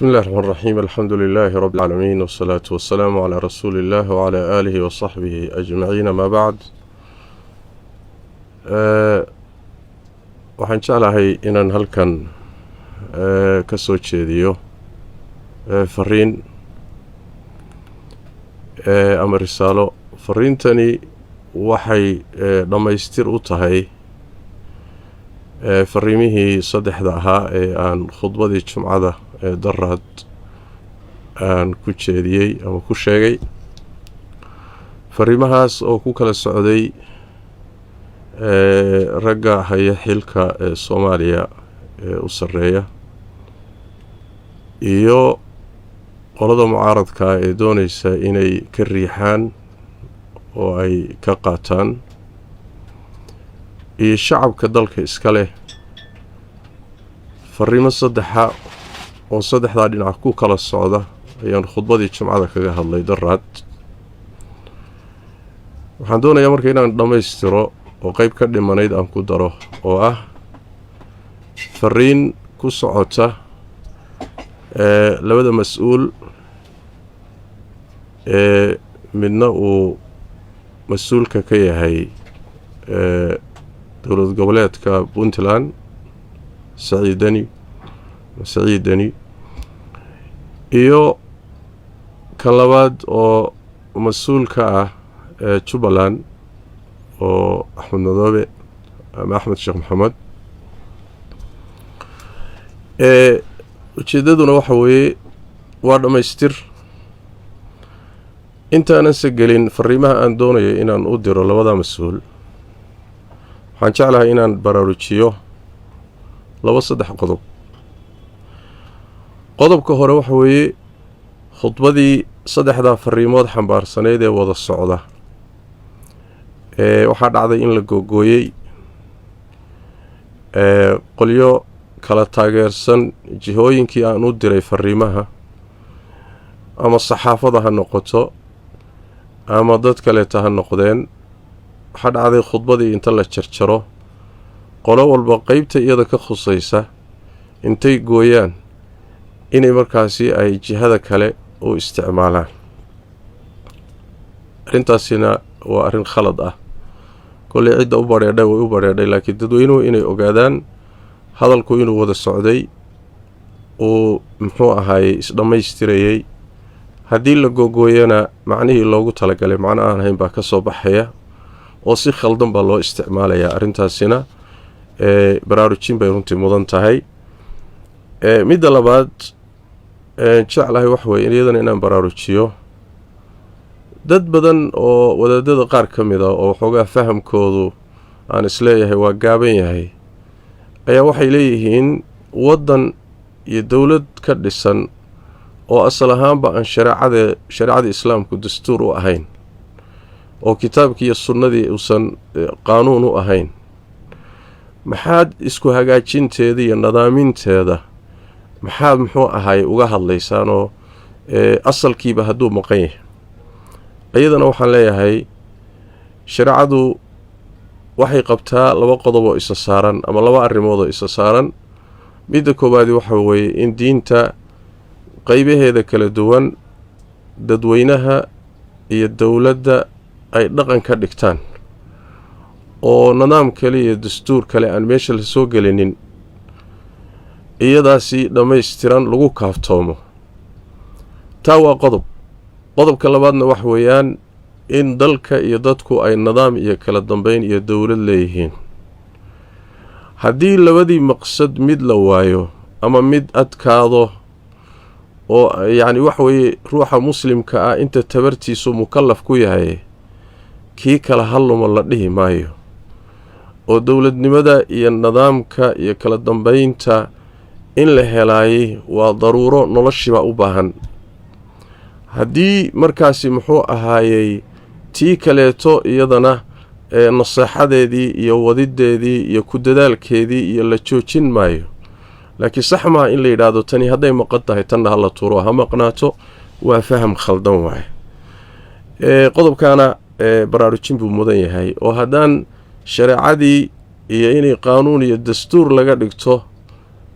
بسم الله الرحمن الرحيم الحمد لله رب العالمين والصلاة والسلام على رسول الله وعلى آله وصحبه أجمعين ما بعد waxaan jeclahay inaan halkan ka soo jeediyo fariin ama risaalo fariintani waxay dhamaystir u tahay fariimihii saddexda ahaa ee aan khudbadii jumcada ee daraad aan ku jeediyey ama ku sheegay fariimahaas oo ku kala socday ragga haya xilka ee Soomaaliya ee u sareeya iyo qolada mucaaradka ee doonaysa inay ka riixaan oo ay ka qaataan iyo shacabka dalka iska leh fariimo saddexa oo saddexda dhinac ku kala socda ayaan khudbadii jumcada kaga hadlay daraad waxaan doonayaa markaa inaan dhamaystiro oo qayb ka dhimanayd aan ku daro oo ah fariin ku socota labada mas'uul midna uu mas'uulka ka yahay dowlad goboleedka Puntland Saciidani iyo kan labaad oo mas'uulka ah Jubbaland oo Axmed Madoobe ama Axmed Sheekh Maxamed ujeedaduna waxa weeye waa dhamaystir intaanan sagelin fariimaha aan doonayo inaan u diro labada mas'uul waxaan jeclahay inaan baraarujiyo saddex qodob qodobka hore waxa weeye khudbadii saddexda fariimood xambaarsaneed ee wada socda waxaa dhacday in la googooyay qolyo kala taageersan jihooyinkii aan u diray fariimaha ama saxaafada ha noqoto ama dad kale ha noqdeen waxaa dhacday khudbadii inta la jarjaro qolo walba qaybta iyada ka khusaysa intay gooyaan inay markaasi ay jihada kale u isticmaalaan arrintaasina waa arrin khalad ah kolay cidda u bareedhay way u bareedhay laakiin dadweynuhu inay ogaadaan hadalku inuu wada socday uu muxuu ahaayey isdhamaystirayay haddii la googooyana macnihii loogu talagalay macno aan ahayn baa ka soo baxaya oo si khaldan baa loo isticmaalayaa arrintaasina baraarujin bay runtii mudan tahay midda labaad jeclahay wax weeye iyadana inaan baraarujiyo dad badan oo wadaadada qaar ka mid ah oo waxoogaa fahamkoodu aan isleeyahay waa gaaban yahay ayaa waxay leeyihiin waddan iyo dowlad ka dhisan oo asal ahaanba aan shareecada islaamku dastuur u ahayn oo kitaabkii iyo sunnadii uusan qaanuun u ahayn maxaad isku hagaajinteeda iyo nadaaminteeda maxaad muxuu ahaay uga hadlaysaanoo asalkiiba hadduu maqan yahay iyadana waxaan leeyahay shareecadu waxay qabtaa laba qodob oo isa saaran ama laba arrimood oo isa saaran midda koowaadi waxa weeye in diinta qaybaheeda kala duwan dadweynaha iyo dowladda ay dhaqan ka dhigtaan oo nidaam kale iyo dastuur kale aan meesha la soo gelinin iyadaasi dhammaystiran lagu kaaftoomo taa waa qodobka labaadna wax weeyaan in dalka iyo dadku ay nidaam iyo kala dambeyn iyo dowlad leeyihiin haddii labadii maqsad mid la waayo ama mid adkaado oo yacni wax weeye ruuxa muslimka ah inta tabartiisu mukallaf ku yahay kii kala hadluma la dhihi maayo oo dowladnimada iyo nidaamka iyo kala dambeynta in la helaayay waa daruuro noloshiba u baahan haddii markaasi muxuu ahaayey tii kaleeto iyadana naseexadeedii iyo wadideedii iyo ku dadaalkeedii iyo la joojin maayo laakiin sax maaha in la yidhaahdo tani hadday maqan tahay tanna ha la tuuro ha maqnaato waa faham khaldan waaye qodobkaana baraarujin buu mudan yahay oo haddaan shareecadii iyo inay qaanuun iyo dastuur laga dhigto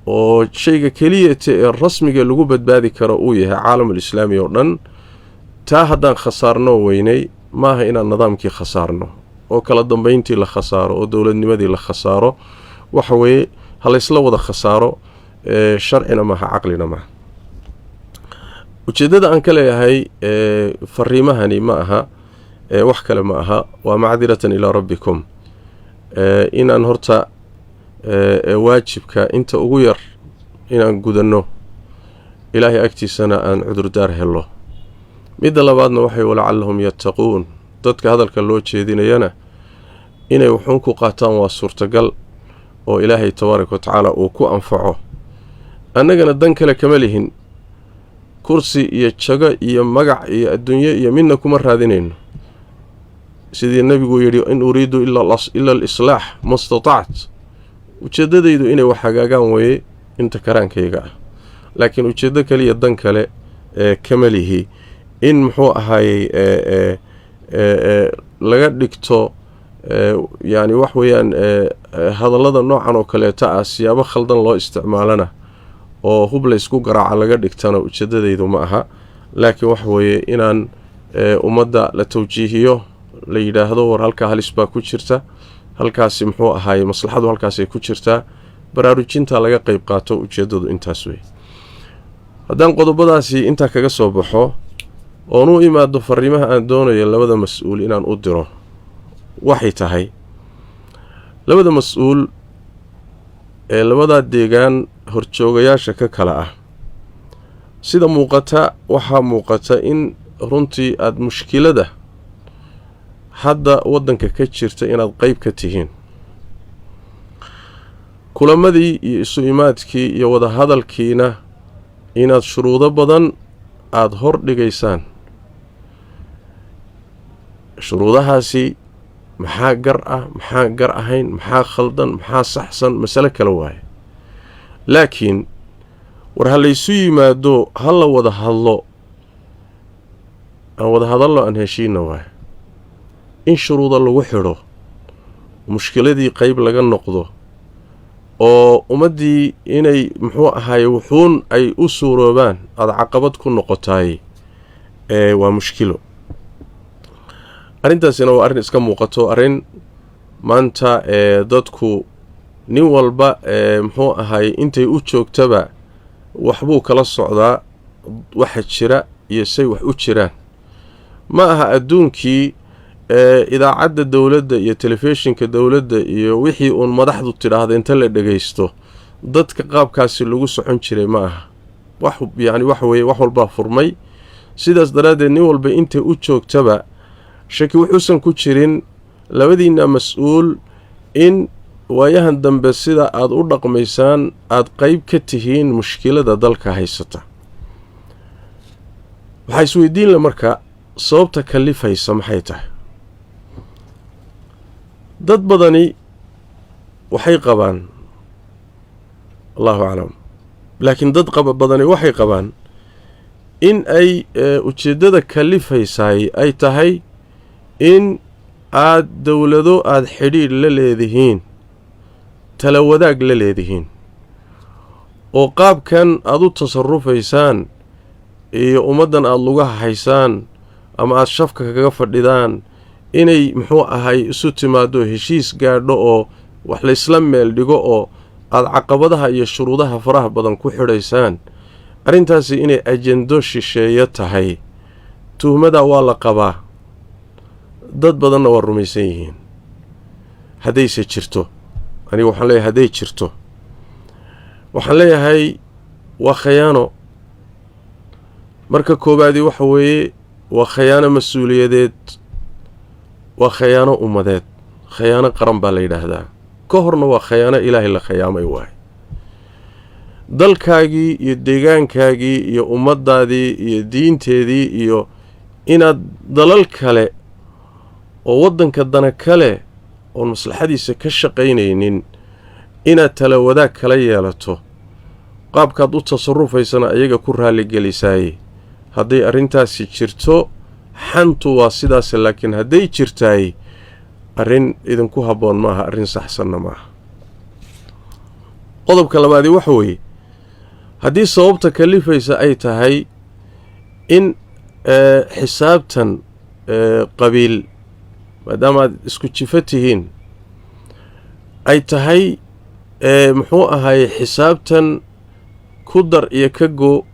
oo shayga keliyata ee rasmiga lagu badbaadi karo uu yahay caalamul islaami oo dhan taa haddaan khasaarno weynay maaha inaan nidaamkii khasaarno oo kala dambayntii la khasaaro oo dowladnimadii la khasaaro waxa weeye ha laysla wada khasaaro sharcina maaha caqlina maaha ujeeddada aan ka leeyahay fariimahani ma aha wax kale ma aha waa macdiratan ilaa rabbikum inaan horta waajibka inta ugu yar inaan gudanno ilaahay agtiisana aan cudurdaar helo midda labaadna waxay walacallahum yattaquun dadka hadalka loo jeedinayana inay wuxuun ku qaataan waa suurtagal oo ilaahay tabaaraka wa tacaala uu ku anfaco annagana dan kale kama lihin kursi iyo jago iyo magac iyo adduunyo iyo midna kuma raadinayno sidii nabigu yidhi in uriidu ila alislaax ma statacت ujeeddadaydu inay wax hagaagaan weeye inta karaankayga ah laakiin ujeeddo kaliya dan kale kama lihi in muxuu ahaayey laga dhigto yani wax weeyaan hadallada noocan oo kaleeta ah siyaabo khaldan loo isticmaalana oo hub la isku garaaca laga dhigtana ujeeddadaydu ma aha laakiin wax weeye inaan ummadda la tawjiihiyo la yidhaahdo war halkaa halis baa ku jirta halkaasi muxuu ahaayey maslaxadu halkaasay ku jirtaa baraarujinta laga qayb qaato ujeeddadu intaas wey haddaan qodobadaasi intaa kaga soo baxo oon u imaado fariimaha aan doonayo labada mas-uul inaan u diro waxay tahay labada mas-uul ee labadaa deegaan horjoogayaasha ka kala ah sida muuqata waxaa muuqata in runtii aada mushkilada hadda waddanka ka jirta inaad qayb ka tihiin kulamadii iyo isu imaadkii iyo wadahadalkiina inaad shuruudo badan aada hor dhigaysaan shuruudahaasi maxaa gar ah maxaa gar ahayn maxaa khaldan maxaa saxsan masale kale waaye laakiin war ha laysu yimaado ha la wada hadlo aan wada hadallo aan heshiina waaye in shuruuda lagu xidho mushkiladii qayb laga noqdo oo ummaddii inay muxuu ahaaye wuxuun ay u suuroobaan aada caqabad ku noqotaay waa mushkilo arrintaasina waa arrin iska muuqato arrin maanta dadku nin walba muxuu ahaaye intay u joogtaba waxbuu kala socdaa waxa jira iyo say wax u jiraan ma aha adduunkii idaacadda dowladda iyo telefishinka dowladda iyo wixii uun madaxdu tidhaahda inta la dhagaysto dadka qaabkaasi lagu socon jiray ma aha yani waxa weeye wax walbaa furmay sidaas daraaddeed nin walba intay u joogtaba shaki wuxuusan ku jirin labadiinna mas-uul in waayahan dambe sida aada u dhaqmaysaan aada qayb ka tihiin mushkilada dalka haysata waxaa isweydiinla marka sababta kalifaysa maxay tahay dad badani waxay qabaan allahu aclam laakiin dad badani waxay qabaan in ay ujeeddada kalifaysaay ay tahay in aada dowlado aada xidhiidh la leedihiin tala wadaag la leedihiin oo qaabkan aada u tasarufaysaan iyo ummaddan aada lugaha haysaan ama aada shafka kaga fadhidaan inay muxuu ahay isu timaado heshiis gaadho oo wax laysla meel dhigo oo aada caqabadaha iyo shuruudaha faraha badan ku xidhaysaan arrintaasi inay ajendo shisheeyo tahay tuhmadaa waa la qabaa dad badanna waa rumaysan yihiin haddayse jirto aniga waxaan leeyahay hadday jirto waxaan leeyahay waa khayaano marka koowaadii waxa weeye waa khayaano mas-uuliyadeed waa khayaano ummadeed khayaano qaran baa la yidhaahdaa ka horna waa khayaano ilaahay la khayaamay waaye dalkaagii iyo deegaankaagii iyo ummaddaadii iyo diinteedii iyo inaad dalal kale oo waddanka dana kale oon maslaxadiisa ka shaqaynaynin inaad tala wadaag kala yeelato qaabkaad u tasarufaysana ayaga ku raalligelisaay hadday arrintaasi jirto xantu waa sidaas laakiin hadday jirtaay arrin idinku habboon maaha arrin saxsanna maaha qodobka labaadi waxa weeye haddii sababta kalifaysa ay tahay in xisaabtan qabiil maadaama aad isku jifo tihiin ay tahay muxuu ahaye xisaabtan ku dar iyo ka go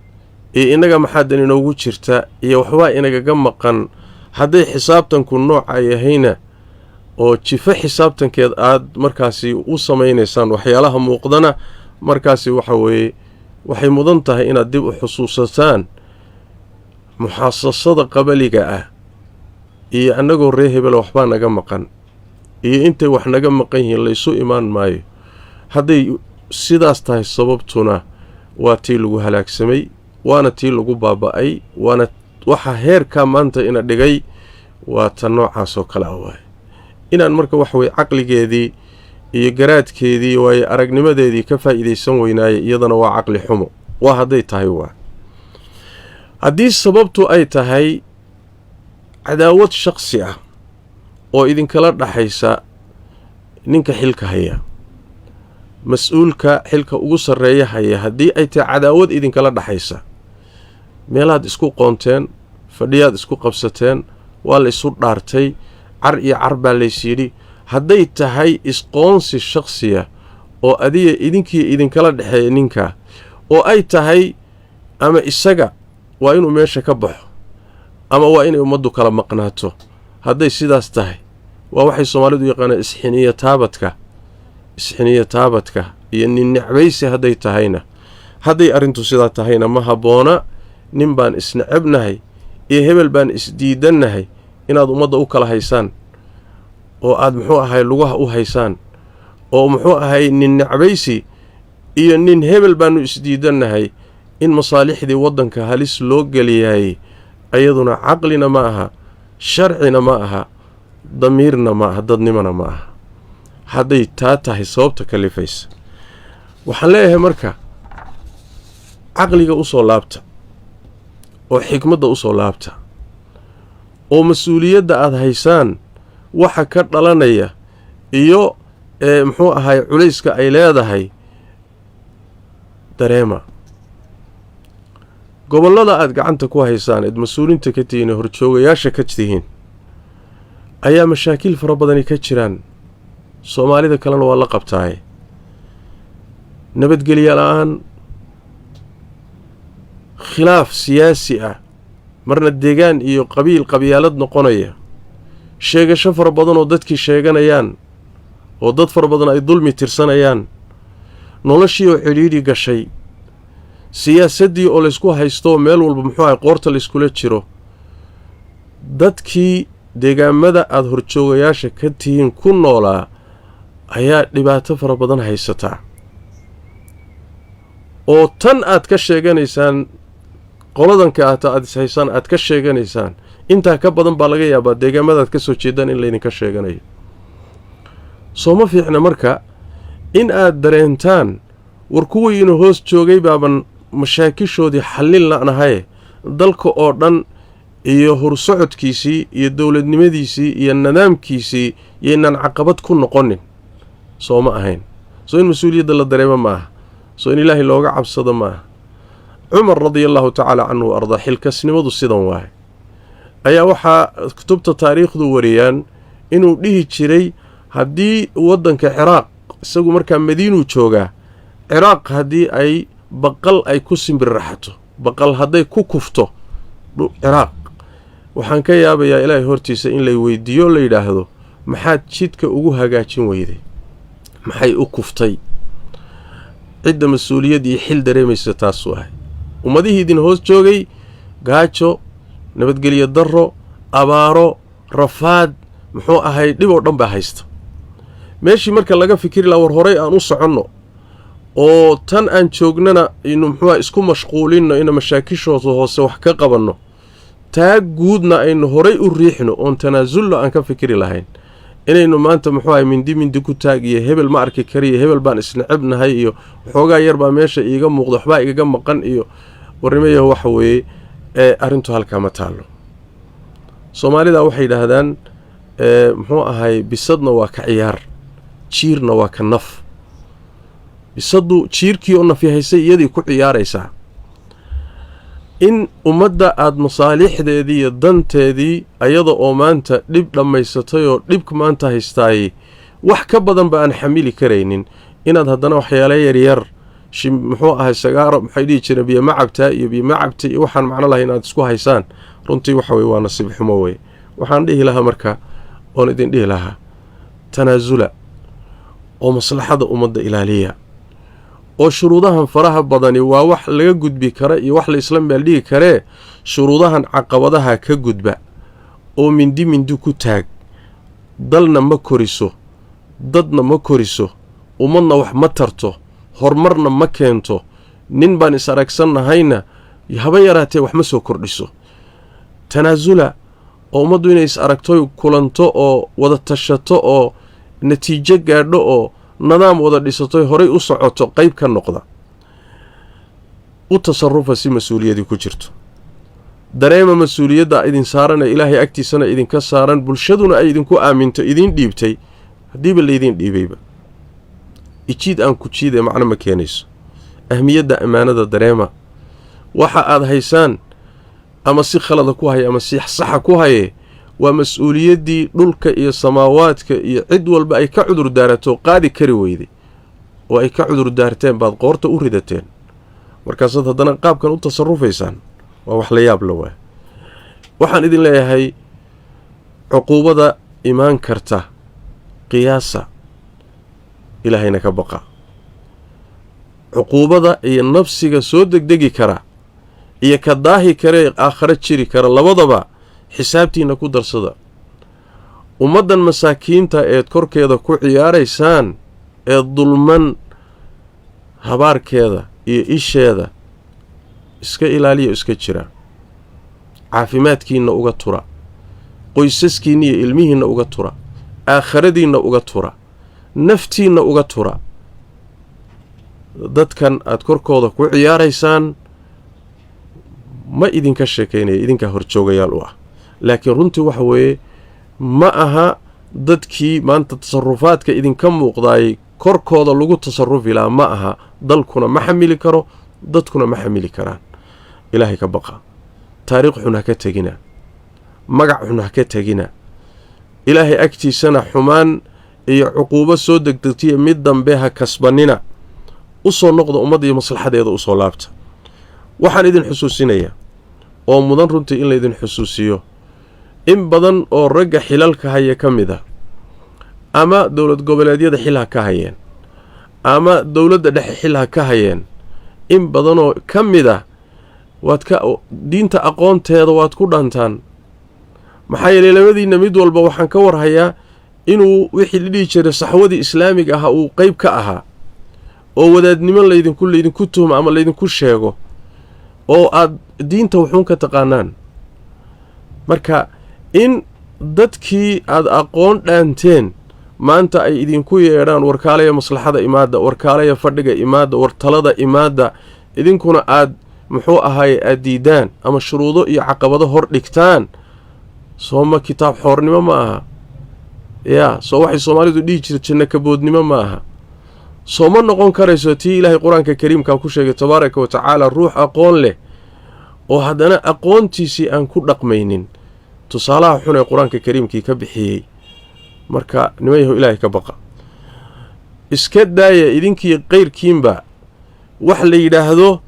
iyo inaga maxaadan inoogu jirta iyo waxbaa inagaga maqan hadday xisaabtanku nooca yahayna oo jifo xisaabtankeed aad markaasi u samaynaysaan waxyaalaha muuqdana markaasi waxa weeye waxay mudan tahay inaad dib u xusuusataan muxaasasada qabaliga ah iyo annagoo ree hebel waxbaa naga maqan iyo intay wax naga maqan yihiin laysu imaan maayo hadday sidaas tahay sababtuna waa tii lagu halaagsamay waana tii lagu baaba'ay waana waxa heerkaa maanta ina dhigay waa ta noocaas oo kale ah waaye inaan marka waxa weye caqligeedii iyo garaadkeedii waaye aragnimadeedii ka faa'iidaysan weynaaye iyadana waa caqli xumo waa hadday tahay waa haddii sababtu ay tahay cadaawad shakhsi ah oo idinkala dhaxaysa ninka xilka haya mas-uulka xilka ugu sarreeya haya haddii ay tahay cadaawad idinkala dhaxaysa meelaad isku qoonteen fadhiyaad isku qabsateen waa la isu dhaartay car iyo car baa laysyidhi hadday tahay isqoonsi shakhsiya oo adiga idinkii idinkala dhexeeya ninka oo ay tahay ama isaga waa inuu meesha ka baxo ama waa inay ummaddu kala maqnaato hadday sidaas tahay waa waxay soomaalidu yaqaanaan isxiniyo taabadka iyo nin necbaysi hadday tahayna hadday arrintu sidaa tahayna ma habboona nin baan isnecebnahay iyo hebel baan isdiidannahay inaad ummadda u kala haysaan oo aad muxuu ahay lugaha u haysaan oo muxuu ahay nin necbaysi iyo nin hebel baannu isdiidannahay in masaalixdii waddanka halis loo geliyaayey ayaduna caqlina ma aha sharcina ma aha damiirna ma aha dadnimona ma aha hadday taa tahay sababta kalifaysa waxaan leeyahay marka caqliga u soo laabta oo xikmadda u soo laabta oo mas-uuliyadda aad haysaan waxa ka dhalanaya iyo muxuu ahay culayska ay leedahay dareema gobollada aad gacanta ku haysaan eed mas-uuliinta ka tihiin ee horjoogayaasha ka tihiin ayaa mashaakiil fara badani ka jiraan soomaalida kalena waa la qabtaaye nabadgelya la-aan khilaaf siyaasi ah marna deegaan iyo qabyaalad noqonaya sheegasho fara badan oo dadkii sheeganayaan oo dad fara badan ay dulmi tirsanayaan noloshii oo cidhiidhi gashay siyaasaddii oo laysku haysto meel walba muxuu ahay qoorta layskula jiro dadkii deegaamada aada horjoogayaasha ka tihiin ku noolaa ayaa dhibaato fara badan haysataa oo tan aad ka sheeganaysaan qoladanka ahta aad ishaysaan aad ka sheeganaysaan intaa ka badan baa laga yaabaa deegaamadaad ka soo jeedaan in laydinka sheeganayo soo ma fiicna marka in aad dareentaan war kuwiina hoos joogay baaban mashaakishoodii xallin la'nahaye dalka oo dhan iyo horsocodkiisii iyo dowladnimadiisii iyo nidaamkiisii yaynaan caqabad ku noqonin soo ma ahayn soo in mas-uuliyadda la dareemo ma aha soo in ilaahay looga cabsado ma aha cumar radiallahu tacaala canhu wa ardaa xilkasnimadu sidan waaye ayaa waxaa kutubta taariikhdu wariyaan inuu dhihi jiray haddii waddanka ciraaq isagu markaa madiinuu joogaa ciraaq haddii ay baqal ay ku simbirraxato baqal hadday ku kufto ciraaq waxaan ka yaabayaa ilaahay hortiisa in lay weydiiyo la yidhaahdo maxaad jidka ugu hagaajin weyday maxay u kuftay cidda mas-uuliyad iyo xil dareemaysa taasuu ahay ummadihii idin hoos joogay gaajo nabadgelyo darro abaaro rafaad muxuu ahay dhib oo dhan baa haysta meeshii marka laga fikiri laha war horay aan u soconno oo tan aan joognana inu muxuuha isku mashquulinno ina mashaakishooda hoose wax ka qabanno taa guudna aynu horay u riixno oon tanaasullo aan ka fikiri lahayn inaynu maanta muxuu ahay mindi ku taag iyo hebel ma arki kariyo hebel baan isnecebnahay iyo waxoogaa yar baa meesha iiga muuqda waxbaa igaga maqan iyo warnimayaho waxa weeye arrintu halkaa ma taallo soomaalida waxay yidhaahdaan muxuu ahay bisadna waa ka ciyaar jiirna waa ka naf bisadu jiirkii oo nafihaysay iyadii ku ciyaaraysaa in ummadda aad masaalixdeedii iyo danteedii ayada oo maanta dhib dhammaysatay oo dhibka maanta haystaayey wax ka badan ba aan xamili karaynin inaad haddana waxyaala yaryar muxuu ahay sagaaro maxay dhihi jireen biyo macabta iyo waxaan macno lahayn inaad isku haysaan runtii waxa weye waa nasiib xumo weye waxaan dhihi lahaa marka oon idin dhihi lahaa tanaasula oo maslaxada ummadda ilaaliya oo shuruudahan faraha badani waa wax laga gudbi kara iyo wax la isla meel dhigi karee shuruudahan caqabadaha ka gudba oo mindi ku taag dalna ma koriso dadna ma koriso ummadna wax ma tarto horumarna ma keento nin baan is aragsannahayna haba yaraatee wax ma soo kordhiso tanaasula oo ummaddu inay is aragto kulanto oo wada tashato oo natiijo gaadho oo nidaam wada dhisatoy horay u socoto qayb ka noqda u tasarufa si mas-uuliyadii ku jirto dareema mas-uuliyadda idin saaran ee ilaahay agtiisana idinka saaran bulshaduna ay idinku aaminto idiin dhiibtay haddiiba laydiin dhiibayba ijiid aan ku jiidee macno ma keenayso ahmiyadda ammaanada dareema waxa aad haysaan ama si khalada ku haya ama si saxa ku haye waa mas-uuliyaddii dhulka iyo samaawaadka iyo cid walba ay ka cudur daarato qaadi kari weyday oo ay ka cudur daarteen baad qoorta u ridateen markaasaad haddana qaabkan u tasarufaysaan waa wax la yaab la waay waxaan idin leeyahay cuquubada imaan karta qiyaasa ilaahayna ka baqa cuquubada iyo nafsiga soo degdegi kara iyo ka daahi karee aakhare jiri kara labadaba xisaabtiinna ku darsada ummaddan masaakiinta eed korkeeda ku ciyaaraysaan ee dulman habaarkeeda iyo isheeda iska ilaaliya iska jira caafimaadkiinna uga tura qoysaskiinna iyo ilmihiinna uga tura aakhiradiinna uga tura naftiinna uga tura dadkan aad korkooda ku ciyaaraysaan ma idinka sheekaynaya idinkaa horjoogayaal u ah laakiin runtii waxa weeye ma aha dadkii maanta tasarufaadka idinka muuqdaayay korkooda lagu tasarufi lahaa ma aha dalkuna ma xamili karo dadkuna ma xamili karaan ilaahay ka baqa taariikh xun ha ka tegina magac xun ha ka tegina ilaahay agtiisana xumaan iyo cuquubo soo degdegtiya mid dambe ha kasbanina u soo noqda ummadda iyo maslaxadeeda u soo laabta waxaan idin xusuusinayaa oo mudan runtii in laydin xusuusiyo in badan oo ragga xilalka haya ka mid ah ama dowlad goboleedyada xil ha ka hayeen ama dowladda dhexe xil ha ka hayeen in badanoo ka mid ah diinta aqoonteeda waad ku dhantaan maxaa yeelay labadiinna mid walba waxaan ka warhayaa inuu wixii la dhihi jiray saxwadii islaamiga ahaa uu qayb ka ahaa oo wadaadnimo laydinku tuhmo ama laydinku sheego oo aad diinta wuxuun ka taqaanaan marka in dadkii aad aqoon dhaanteen maanta ay idinku yeedhaan warkaalaya maslaxada imaadda warkaalaya fadhiga imaadda wartalada imaadda idinkuna aad muxuu ahaaye aad diidaan ama shuruudo iyo caqabado hor dhigtaan sooma kitaab xoornimo ma aha soo waxay soomaalidu dhihi jirta janno kaboodnimo ma aha soo ma noqon karayso tii ilaahay qur-aanka kariimkaa ku sheegay tabaaraka wa tacaala ruux aqoon leh oo haddana aqoontiisii aan ku dhaqmaynin tusaalaha xun ee qur-aanka kariimkii ka bixiyey marka nimanyahu ilaahay ka baqa iska daaya idinkii qayrkiinba wax la yidhaahdo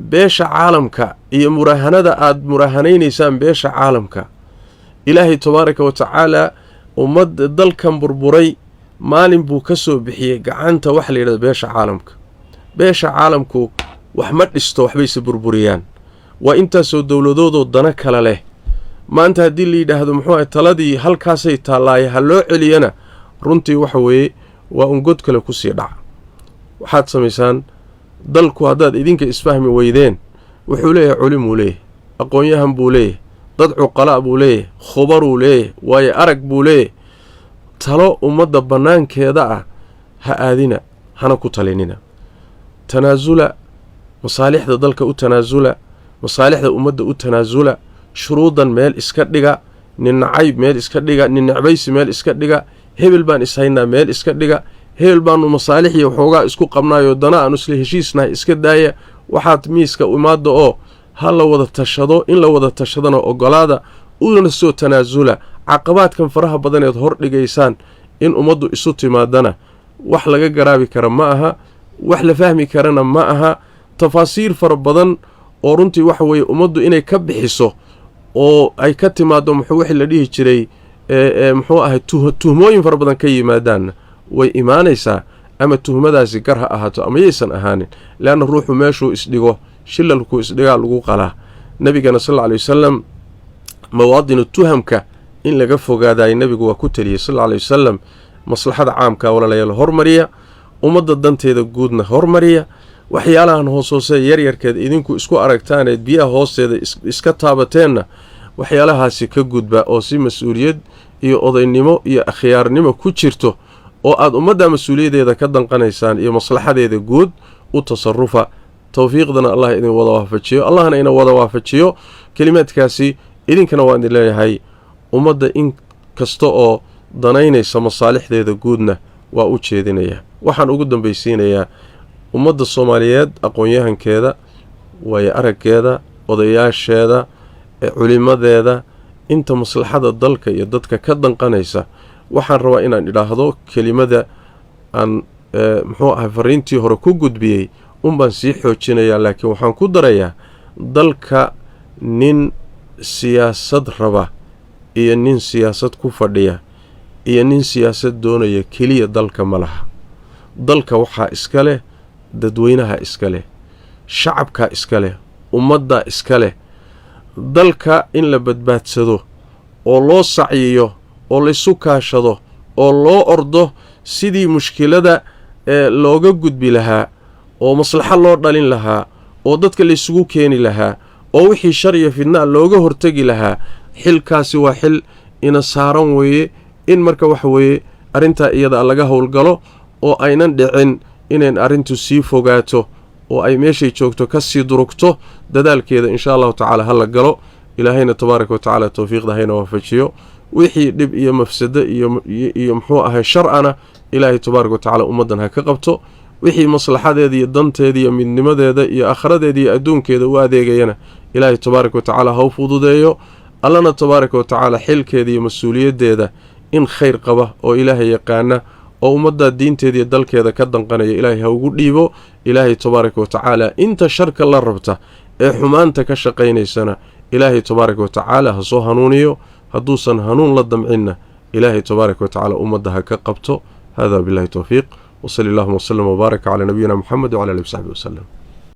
beesha caalamka iyo muraahanada aad muraahanaynaysaan beesha caalamka ilaahay tabaaraka wa tacaala ummadda dalkan burburay maalin buu ka soo bixiyey gacanta waxa la yidhahdo beesha caalamka beesha caalamku wax ma dhisto waxbayse burburiyaan waa intaasoo dowladoodoo dana kale leh maanta haddii la yidhaahdo muxuu ahay taladii halkaasay taallaaye ha loo celiyana runtii waxa weeye waa ungod kale ku sii dhaca waxaad samaysaan dalku haddaad idinka isfahmi weydeen wuxuu leeyahay culimuu leeyahay aqoon-yahan buu leeyahay dad cuqalaa buu leeyahay khubaruu leeyahay waayo arag buu leeyahay talo ummadda bannaankeeda ah ha aadina hana ku talinina tanaasula masaalixda dalka u tanaasula masaalixda ummadda u tanaasula shuruudan meel iska dhiga nin nacayb meel iska dhiga nin necbaysi meel iska dhiga hebel baan ishaynaa meel iska dhiga heel baanu masaalix iyo waxoogaa isku qabnaayo dana aanu isla heshiisnahay iska daaya waxaad miiska imaadda oo ha la wada tashado in la wada tashadana ogolaada una soo tanaasula caqabaadkan faraha badaneed hor dhigaysaan in ummaddu isu timaadana wax laga garaabi kara ma aha wax la fahmi karana ma aha tafaasiir fara badan oo runtii waxa weeye ummaddu inay ka bixiso oo ay ka timaado wixii la dhihi jiray muxuu ahay tuhmooyin fara badan ka yimaadaan way imaanaysaa ama tuhmadaasi gar ha ahaato ama yaysan ahaanin leanna ruuxu meeshuu isdhigo shilalku isdhigaa lagu qalaa nabigana sal alay wasalam mawaadinu tuhamka in laga fogaadayo nebigu waa ku taliyey sal alay wasalam maslaxada caamka walaalayaal hormariya ummadda danteeda guudna hormariya waxyaalahan hoos-hoose yaryarkeed idinku isku aragtaaneed biyaha hoosteeda iska taabateenna waxyaalahaasi ka gudba oo si mas-uuliyad iyo odaynimo iyo akhyaarnimo ku jirto oo aad ummadda mas-uuliyadeeda ka danqanaysaan iyo maslaxadeeda guud u tasarufa towfiiqdana allah idin wada waafajiyo allahna ina wada waafajiyo kelimaadkaasi idinkana waa idin leeyahay ummadda in kasta oo danaynaysa masaalixdeeda guudna waa u jeedinayaa waxaan ugu dambaysiinayaa ummadda soomaaliyeed aqoon-yahankeeda waayo araggeeda odayaasheeda culimadeeda inta maslaxada dalka iyo dadka ka danqanaysa waxaan rabaa inaan idhaahdo kelimada aan muxuu ahay fariintii hore ku gudbiyey unbaan sii xoojinayaa laakiin waxaan ku darayaa dalka nin siyaasad raba iyo nin siyaasad ku fadhiya iyo nin siyaasad doonaya keliya dalka ma laha dalka waxaa iska leh dadweynaha iska leh shacabkaa iska leh ummaddaa iska leh dalka in la badbaadsado oo loo sacyiyo oo laysu kaashado oo loo ordo sidii mushkilada looga gudbi lahaa oo maslaxo loo dhalin lahaa oo dadka laysugu keeni lahaa oo wixii shar iyo fidnaa looga hortegi lahaa xilkaasi waa xil ina saaran weeye in marka waxa weeye arrintaa iyada laga howlgalo oo aynan dhicin inayn arrintu sii fogaato oo ay meeshay joogto ka sii durugto dadaalkeeda insha allahu tacaala ha la galo ilaahayna tabaaraka wa tacaala towfiiqda hayna waafajiyo wixii dhib iyo mafsado iyo muxuu ahay sharcana ilaahay tabaaraka wa tacaala ummaddan ha ka qabto wixii maslaxadeeda iyo danteeda iyo midnimadeeda iyo aakhiradeeda iyo adduunkeeda u adeegayana ilaahay tabaaraka wa tacaala ha u fududeeyo allana tabaaraka wa tacaala xilkeeda iyo mas-uuliyaddeeda in khayr qaba oo ilaahay yaqaana oo ummadda diinteeda iyo dalkeeda ka danqanaya ilaahay ha ugu dhiibo ilaahay tabaaraka wa tacaala inta sharka la rabta ee xumaanta ka shaqaynaysana ilaahay tabaaraka wa tacaala ha soo hanuuniyo hadduusan hanuun la damcinna ilaahay tabaaraka wa tacaala ummadda ha ka qabto hada billahi towfiiq وصلى اللهم وسلم وبارك على نبينا محمد وعلى اله وصحبه وسلم